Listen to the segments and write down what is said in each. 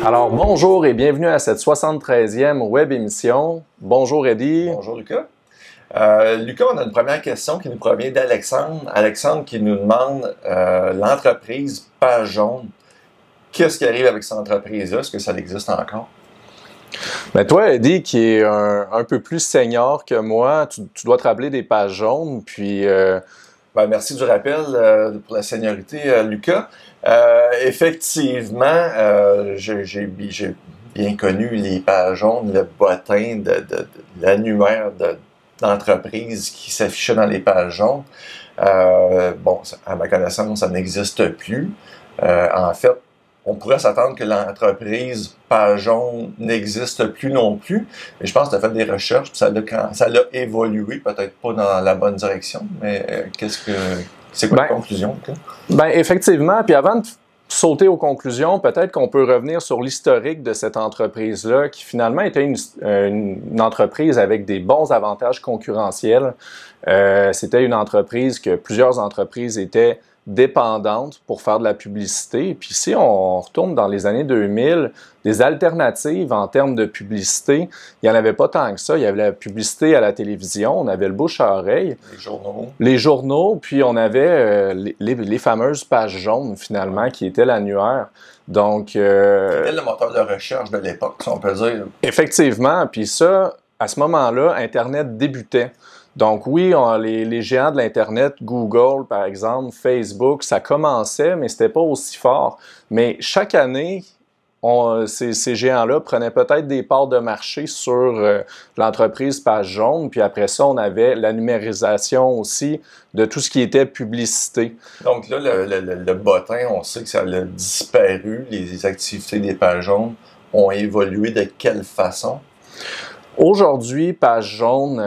Alors, bonjour et bienvenue à cette 73e web émission. Bonjour Eddie. Bonjour Lucas. Lucas, on a une première question qui nous provient d'Alexandre. Alexandre qui nous demande l'entreprise Page Jaune. Qu'est-ce qui arrive avec cette entreprise-là? Est-ce que ça existe encore? Ben toi, Eddie, qui est un peu plus senior que moi, tu dois te rappeler des Pages Jaunes, puis... Merci du rappel pour la seniorité, Lucas. Effectivement, j'ai bien connu les Pages Jaunes, le bottin de l'annuaire d'entreprise qui s'affichait dans les Pages Jaunes. À ma connaissance, ça n'existe plus. En fait, on pourrait s'attendre que l'entreprise Page Jaune n'existe plus non plus. Mais je pense que tu as fait des recherches, puis ça l'a évolué, peut-être pas dans la bonne direction, mais c'est quoi la conclusion? Effectivement, puis avant de sauter aux conclusions, peut-être qu'on peut revenir sur l'historique de cette entreprise-là, qui finalement était une entreprise avec des bons avantages concurrentiels. C'était une entreprise que plusieurs entreprises étaient dépendantes pour faire de la publicité. Et puis si on retourne dans les années 2000, des alternatives en termes de publicité, il n'y en avait pas tant que ça. Il y avait la publicité à la télévision, on avait le bouche à oreille. Les journaux, puis on avait les fameuses pages jaunes, finalement, qui étaient l'annuaire. Donc, c'était le moteur de recherche de l'époque, si on peut dire. Effectivement, puis ça, à ce moment-là, Internet débutait. Donc oui, les géants de l'Internet, Google par exemple, Facebook, ça commençait, mais c'était pas aussi fort. Mais chaque année, ces géants-là prenaient peut-être des parts de marché sur l'entreprise Page Jaune, puis après ça, on avait la numérisation aussi de tout ce qui était publicité. Donc là, le bottin, on sait que ça a disparu, les activités des Pages Jaunes ont évolué de quelle façon? Aujourd'hui, Page Jaune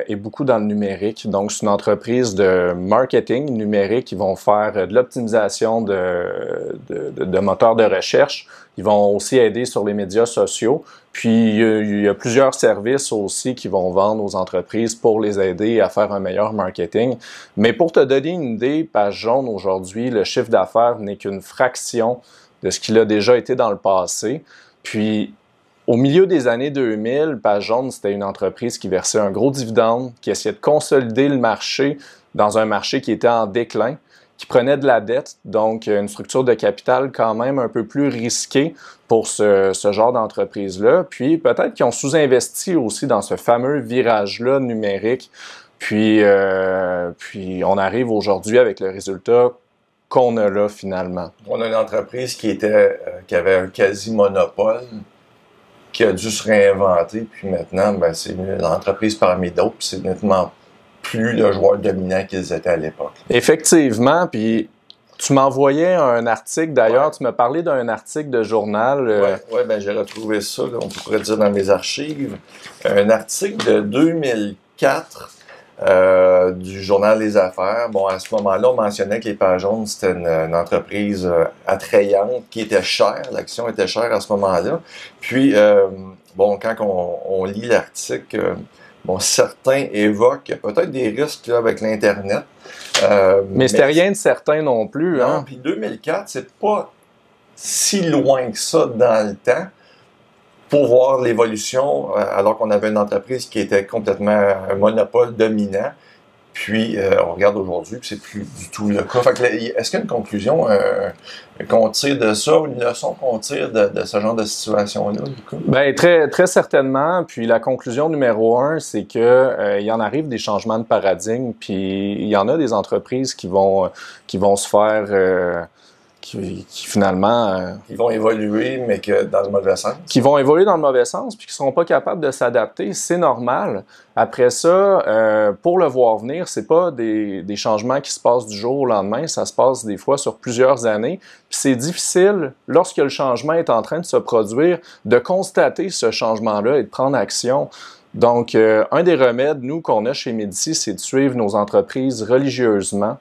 est beaucoup dans le numérique. Donc, c'est une entreprise de marketing numérique. Ils vont faire de l'optimisation de moteurs de recherche. Ils vont aussi aider sur les médias sociaux. Puis, il y a plusieurs services aussi qui vont vendre aux entreprises pour les aider à faire un meilleur marketing. Mais pour te donner une idée, Page Jaune, aujourd'hui, le chiffre d'affaires n'est qu'une fraction de ce qu'il a déjà été dans le passé. Puis, au milieu des années 2000, Page Jaune, c'était une entreprise qui versait un gros dividende, qui essayait de consolider le marché dans un marché qui était en déclin, qui prenait de la dette, donc une structure de capital quand même un peu plus risquée pour ce genre d'entreprise-là. Puis peut-être qu'ils ont sous-investi aussi dans ce fameux virage-là numérique. Puis on arrive aujourd'hui avec le résultat qu'on a là finalement. On a une entreprise qui avait un quasi-monopole, qui a dû se réinventer, puis maintenant, c'est une entreprise parmi d'autres, puis c'est nettement plus le joueur dominant qu'ils étaient à l'époque. Effectivement, puis tu m'envoyais un article, d'ailleurs, tu m'as parlé d'un article de journal. Oui, j'ai retrouvé ça, là, on pourrait dire dans mes archives. Un article de 2004 du journal Les Affaires. Bon, à ce moment-là, on mentionnait que les Pages Jaunes, c'était une entreprise attrayante, qui était chère. L'action était chère à ce moment-là. Puis, quand on lit l'article, certains évoquent peut-être des risques là, avec l'Internet. Mais c'était rien de certain non plus. Non, hein? Puis 2004, c'est pas si loin que ça dans le temps pour voir l'évolution, alors qu'on avait une entreprise qui était complètement un monopole dominant. Puis, on regarde aujourd'hui, puis c'est plus du tout le cas. Fait que est-ce qu'il y a une conclusion qu'on tire de ça, ou une leçon qu'on tire de ce genre de situation-là, du coup? Bien, très, très certainement. Puis la conclusion numéro 1, c'est que il y en arrive des changements de paradigme, puis il y en a des entreprises qui vont se faire... qui finalement... Qui vont évoluer, mais que dans le mauvais sens. Qui vont évoluer dans le mauvais sens, puis qui ne seront pas capables de s'adapter. C'est normal. Après ça, pour le voir venir, c'est pas des changements qui se passent du jour au lendemain. Ça se passe des fois sur plusieurs années. Puis c'est difficile, lorsque le changement est en train de se produire, de constater ce changement-là et de prendre action. Donc, un des remèdes, nous, qu'on a chez Médici, c'est de suivre nos entreprises religieusement.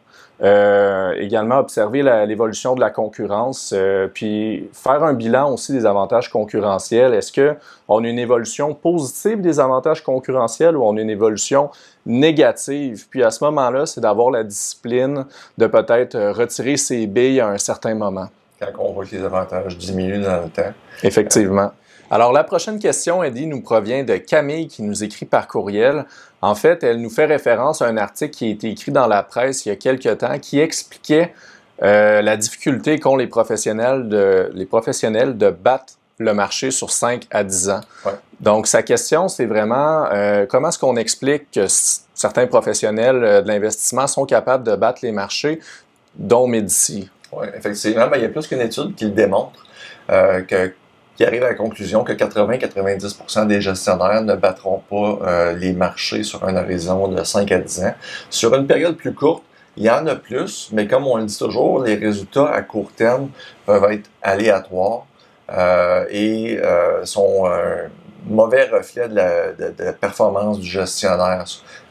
Également observer l'évolution de la concurrence, puis faire un bilan aussi des avantages concurrentiels. Est-ce qu'on a une évolution positive des avantages concurrentiels ou on a une évolution négative? Puis à ce moment-là, c'est d'avoir la discipline de peut-être retirer ses billes à un certain moment. quand on voit que les avantages diminuent dans le temps. Effectivement. Alors, la prochaine question, Eddie, nous provient de Camille qui nous écrit par courriel. En fait, elle nous fait référence à un article qui a été écrit dans la presse il y a quelques temps qui expliquait la difficulté qu'ont les professionnels de battre le marché sur 5 à 10 ans. Ouais. Donc, sa question, c'est vraiment comment est-ce qu'on explique que certains professionnels de l'investissement sont capables de battre les marchés, dont Médicis? Oui, effectivement, il y a plus qu'une étude qui le démontre, qui arrive à la conclusion que 80-90% des gestionnaires ne battront pas les marchés sur un horizon de 5 à 10 ans. Sur une période plus courte, il y en a plus, mais comme on le dit toujours, les résultats à court terme peuvent être aléatoires et sont un mauvais reflet de la performance du gestionnaire.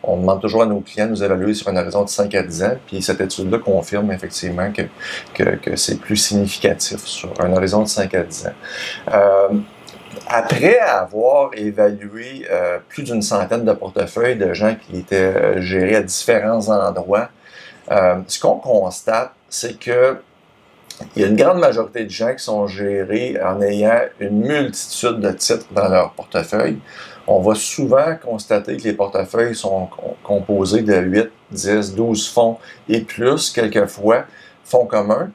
On demande toujours à nos clients de nous évaluer sur un horizon de 5 à 10 ans, puis cette étude-là confirme effectivement que c'est plus significatif sur un horizon de 5 à 10 ans. Après avoir évalué plus d'une centaine de portefeuilles de gens qui étaient gérés à différents endroits, ce qu'on constate, c'est que il y a une grande majorité de gens qui sont gérés en ayant une multitude de titres dans leur portefeuille. On va souvent constater que les portefeuilles sont composés de 8, 10, 12 fonds et plus, quelquefois, fonds communs.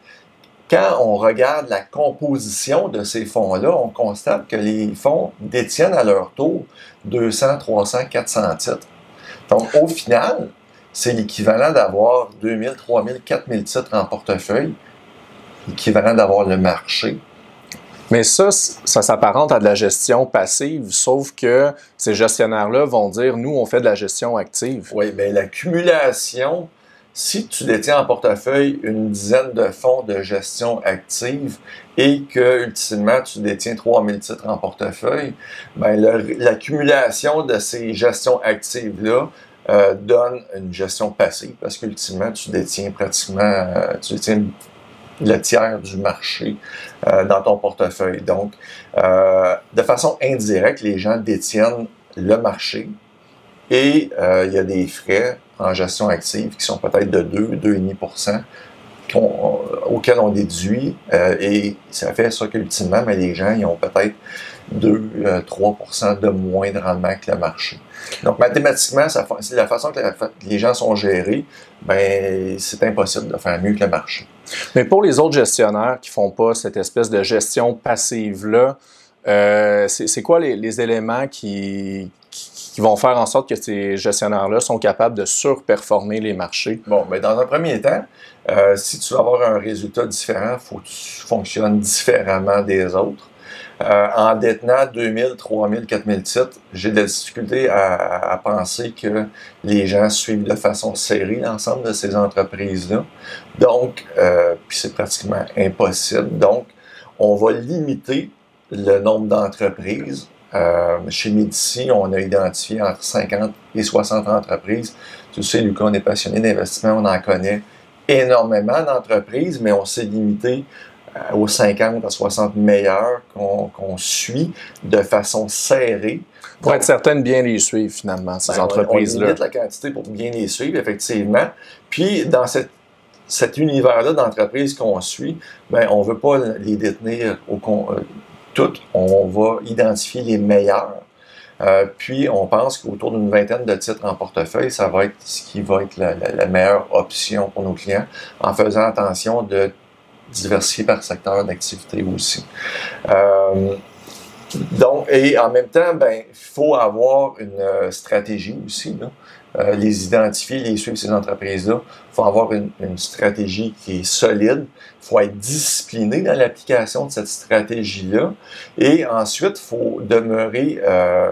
Quand on regarde la composition de ces fonds-là, on constate que les fonds détiennent à leur tour 200, 300, 400 titres. Donc, au final, c'est l'équivalent d'avoir 2000, 3000, 4000 titres en portefeuille, l'équivalent d'avoir le marché. Mais ça s'apparente à de la gestion passive, sauf que ces gestionnaires-là vont dire, nous, on fait de la gestion active. Oui, bien l'accumulation, si tu détiens en portefeuille une dizaine de fonds de gestion active et que, ultimement, tu détiens 3000 titres en portefeuille, bien l'accumulation de ces gestions actives-là donne une gestion passive parce qu'ultimement, tu détiens pratiquement, le tiers du marché dans ton portefeuille. Donc, de façon indirecte, les gens détiennent le marché et il y a des frais en gestion active qui sont peut-être de 2-2,5% auxquels on déduit et ça fait ça qu'ultimement, mais les gens ils ont peut-être 2-3% de moins de rendement que le marché. Donc, mathématiquement, c'est la façon que les gens sont gérés, ben c'est impossible de faire mieux que le marché. Mais pour les autres gestionnaires qui ne font pas cette espèce de gestion passive-là, c'est quoi les éléments qui vont faire en sorte que ces gestionnaires-là sont capables de surperformer les marchés? Bon, mais dans un premier temps, si tu veux avoir un résultat différent, il faut que tu fonctionnes différemment des autres. En détenant 2000, 3000, 4000 titres, j'ai de la difficulté à penser que les gens suivent de façon serrée l'ensemble de ces entreprises-là. Donc, puis c'est pratiquement impossible. Donc, on va limiter le nombre d'entreprises. Chez Médicis, on a identifié entre 50 et 60 entreprises. Tu sais, Lucas, on est passionné d'investissement, on en connaît énormément d'entreprises, mais on s'est limité aux 50 à 60 meilleurs qu'on suit de façon serrée. Pour être certain de bien les suivre, finalement, ces entreprises-là. On limite la quantité pour bien les suivre, effectivement. Puis, dans cet univers-là d'entreprises qu'on suit, ben, on ne veut pas les détenir toutes. On va identifier les meilleurs. Puis, on pense qu'autour d'une vingtaine de titres en portefeuille, ça va être ce qui va être la meilleure option pour nos clients, en faisant attention de diversifier par secteur d'activité aussi. Donc, et en même temps, ben, il faut avoir une stratégie aussi, là. Les identifier, les suivre, ces entreprises-là. Il faut avoir une stratégie qui est solide. Il faut être discipliné dans l'application de cette stratégie-là. Et ensuite, il faut demeurer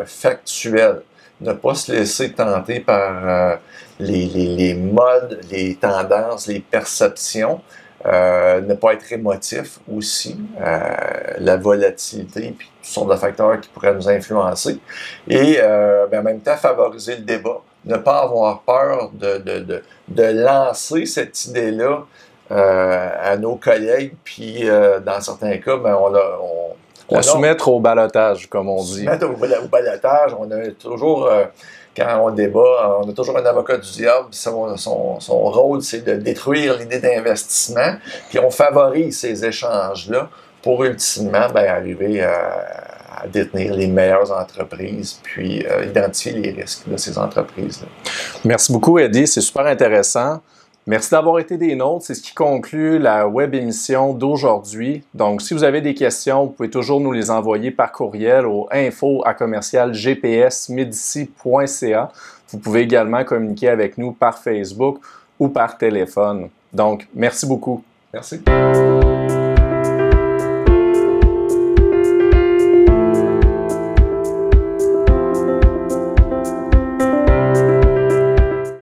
factuel. Ne pas se laisser tenter par les modes, les tendances, les perceptions. Ne pas être émotif aussi, la volatilité puis toutes sortes de facteurs qui pourraient nous influencer. Et en même temps, favoriser le débat. Ne pas avoir peur de lancer cette idée-là à nos collègues. Puis dans certains cas, ben, La soumettre au ballottage, comme on dit. Soumettre au ballottage, on a toujours, quand on débat, on a toujours un avocat du diable. Son rôle, c'est de détruire l'idée d'investissement. Puis on favorise ces échanges-là pour ultimement arriver à détenir les meilleures entreprises, puis identifier les risques de ces entreprises-là. Merci beaucoup, Eddie. C'est super intéressant. Merci d'avoir été des nôtres. C'est ce qui conclut la web émission d'aujourd'hui. Donc, si vous avez des questions, vous pouvez toujours nous les envoyer par courriel au info@gpsmedici.ca. Vous pouvez également communiquer avec nous par Facebook ou par téléphone. Donc, merci beaucoup. Merci.